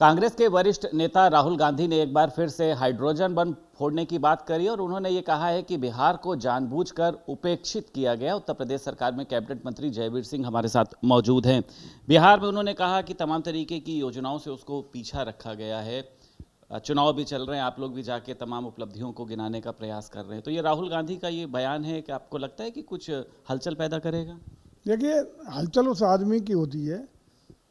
कांग्रेस के वरिष्ठ नेता राहुल गांधी ने एक बार फिर से हाइड्रोजन बम फोड़ने की बात करी और उन्होंने ये कहा है कि बिहार को जानबूझकर उपेक्षित किया गया। उत्तर प्रदेश सरकार में कैबिनेट मंत्री जयवीर सिंह हमारे साथ मौजूद हैं। बिहार में उन्होंने कहा कि तमाम तरीके की योजनाओं से उसको पीछा रखा गया है। चुनाव भी चल रहे हैं, आप लोग भी जाके तमाम उपलब्धियों को गिनाने का प्रयास कर रहे हैं। तो ये राहुल गांधी का ये बयान है कि आपको लगता है कि कुछ हलचल पैदा करेगा? देखिए, हलचल उस आदमी की होती है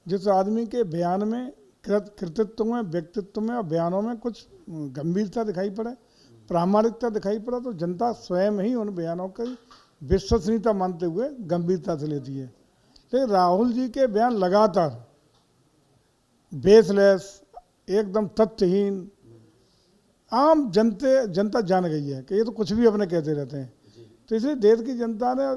जिस आदमी के बयान में, कृतित्व में, व्यक्तित्व में और बयानों में कुछ गंभीरता दिखाई पड़े, प्रामाणिकता दिखाई पड़े, तो जनता स्वयं ही उन बयानों की विश्वसनीयता मानते हुए गंभीरता से लेती है। लेकिन राहुल जी के बयान लगातार बेसलेस, एकदम तथ्यहीन, आम जनता जान गई है कि ये तो कुछ भी अपने कहते रहते हैं। तो इसलिए देश की जनता ने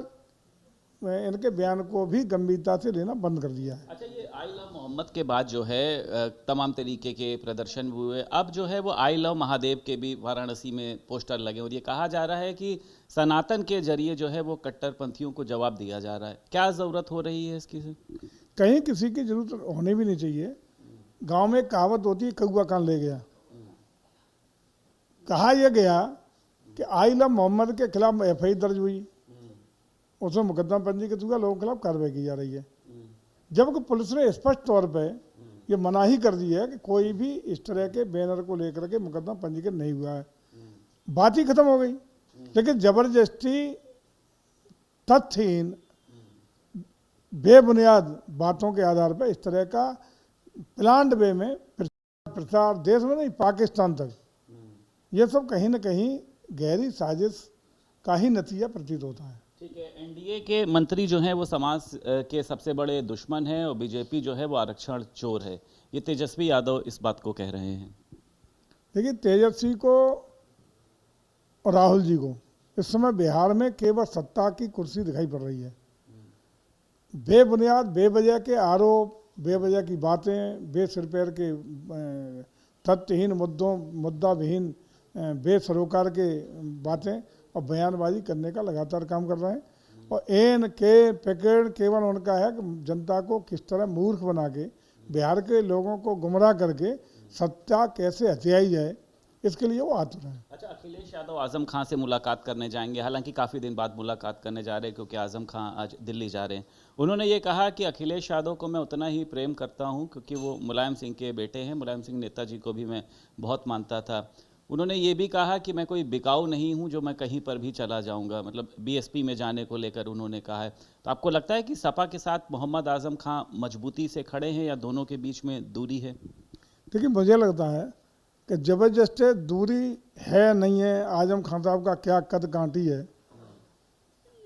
इनके बयान को भी गंभीरता से लेना बंद कर दिया है। अच्छा, ये आई लव मोहम्मद के बाद जो है तमाम तरीके के प्रदर्शन भी हुए। अब जो है वो आई लव महादेव के भी वाराणसी में पोस्टर लगे और ये कहा जा रहा है कि सनातन के जरिए जो है वो कट्टरपंथियों को जवाब दिया जा रहा है। क्या ज़रूरत हो रही है इसकी? कहीं किसी की जरूरत होनी भी नहीं चाहिए। गांव में एक कहावत होती है, कौआ कान ले गया। कहा यह गया कि आई लव मोहम्मद के खिलाफ एफआई दर्ज हुई, उसमें मुकदमा पंजीकृत हुआ, लोगों के खिलाफ कार्रवाई की जा रही है। जबकि पुलिस ने स्पष्ट तौर पे ये मनाही कर दी है कि कोई भी इस तरह के बैनर को लेकर के मुकदमा पंजीकृत नहीं हुआ है। बात ही खत्म हो गई। लेकिन जबरदस्ती तथ्यहीन बेबुनियाद बातों के आधार पर इस तरह का प्लान्ड वे में प्रचार, देश में नहीं पाकिस्तान तक, ये सब कहीं ना कहीं गहरी साजिश का ही नतीजा प्रतीत होता है। ठीक है, एनडीए के मंत्री जो हैं वो समाज के सबसे बड़े दुश्मन हैं और बीजेपी जो है वो आरक्षण चोर है, ये तेजस्वी यादव इस बात को कह रहे हैं। देखिए, तेजस्वी को और राहुल जी को इस समय बिहार में केवल सत्ता की कुर्सी दिखाई पड़ रही है। बेबुनियाद, बेवजह के आरोप, बेवजह की बातें, बेसिर पैर के तथ्यहीन मुद्दा विहीन बेसरोकार के बातें और बयानबाजी करने का लगातार काम कर रहे हैं। और एन के पैकेट केवल उनका है कि जनता को किस तरह मूर्ख बना के, बिहार के लोगों को गुमराह करके सत्ता कैसे हथियाई जाए, इसके लिए वो आतुर हैं। अच्छा, अखिलेश यादव आजम खां से मुलाकात करने जाएंगे, हालांकि काफ़ी दिन बाद मुलाकात करने जा रहे हैं क्योंकि आजम खां आज दिल्ली जा रहे हैं। उन्होंने ये कहा कि अखिलेश यादव को मैं उतना ही प्रेम करता हूं क्योंकि वो मुलायम सिंह के बेटे हैं। मुलायम सिंह नेताजी को भी मैं बहुत मानता था। उन्होंने ये भी कहा कि मैं कोई बिकाऊ नहीं हूं जो मैं कहीं पर भी चला जाऊंगा, मतलब बीएसपी में जाने को लेकर उन्होंने कहा है। तो आपको लगता है कि सपा के साथ मोहम्मद आजम खां मजबूती से खड़े हैं या दोनों के बीच में दूरी है? देखिए, मुझे लगता है कि जबरदस्त दूरी है नहीं है, आजम खान साहब का क्या कद कांटी है,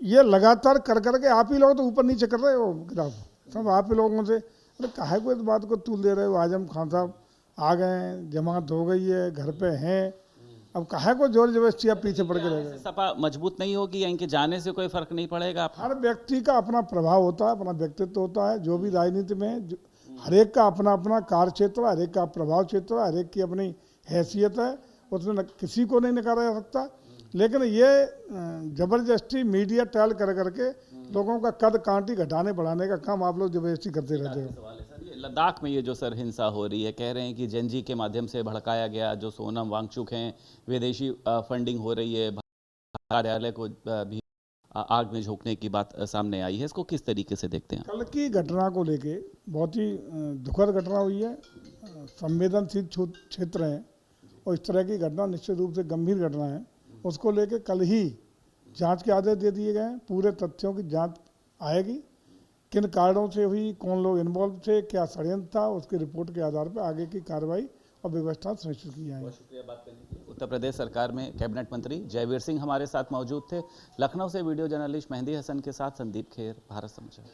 ये लगातार कर करके आप ही लोग तो ऊपर नीचे कर रहे हो ग्राफ, सब आप ही लोगों से। अरे काहे को इस बात को तूल दे रहे हो? आजम खान साहब आ गए, जमात हो गई है, घर पे हैं, अब काहे को जोर जबरदस्ती आप पीछे पड़ के रह गए? सपा मजबूत नहीं होगी या इनके जाने से कोई फर्क नहीं पड़ेगा? हर व्यक्ति का अपना प्रभाव होता है, अपना व्यक्तित्व होता है। जो भी राजनीति में हर एक का अपना अपना कार्य क्षेत्र, हर एक का प्रभाव क्षेत्र, हर एक की अपनी हैसियत है, उसमें किसी को नहीं नकारा जा सकता। लेकिन ये जबरदस्ती मीडिया ट्रायल कर करके लोगों का कद कांटी घटाने बढ़ाने का काम आप लोग जबरदस्ती करते रहते हो। लद्दाख में ये जो सर हिंसा हो रही है, कह रहे हैं कि जेनजी के माध्यम से भड़काया गया, जो सोनम वांगचुक हैं, विदेशी फंडिंग हो रही है, कार्यालय को भी आग में झोंकने की बात सामने आई है। इसको किस तरीके से देखते हैं? कल की घटना को लेके बहुत ही दुखद घटना हुई है, संवेदनशील क्षेत्र है और इस तरह की घटना निश्चित रूप से गंभीर घटना है। उसको लेके कल ही जांच के आदेश दे दिए गए हैं। पूरे तथ्यों की जांच आएगी, किन कारणों से हुई, कौन लोग इन्वॉल्व थे, क्या षड्यंत्र था, उसकी रिपोर्ट के आधार पर आगे की कार्रवाई और व्यवस्था सुनिश्चित की जाएगी। शुक्रिया बात करने के लिए। उत्तर प्रदेश सरकार में कैबिनेट मंत्री जयवीर सिंह हमारे साथ मौजूद थे। लखनऊ से वीडियो जर्नलिस्ट मेहंदी हसन के साथ संदीप खेर, भारत समाचार।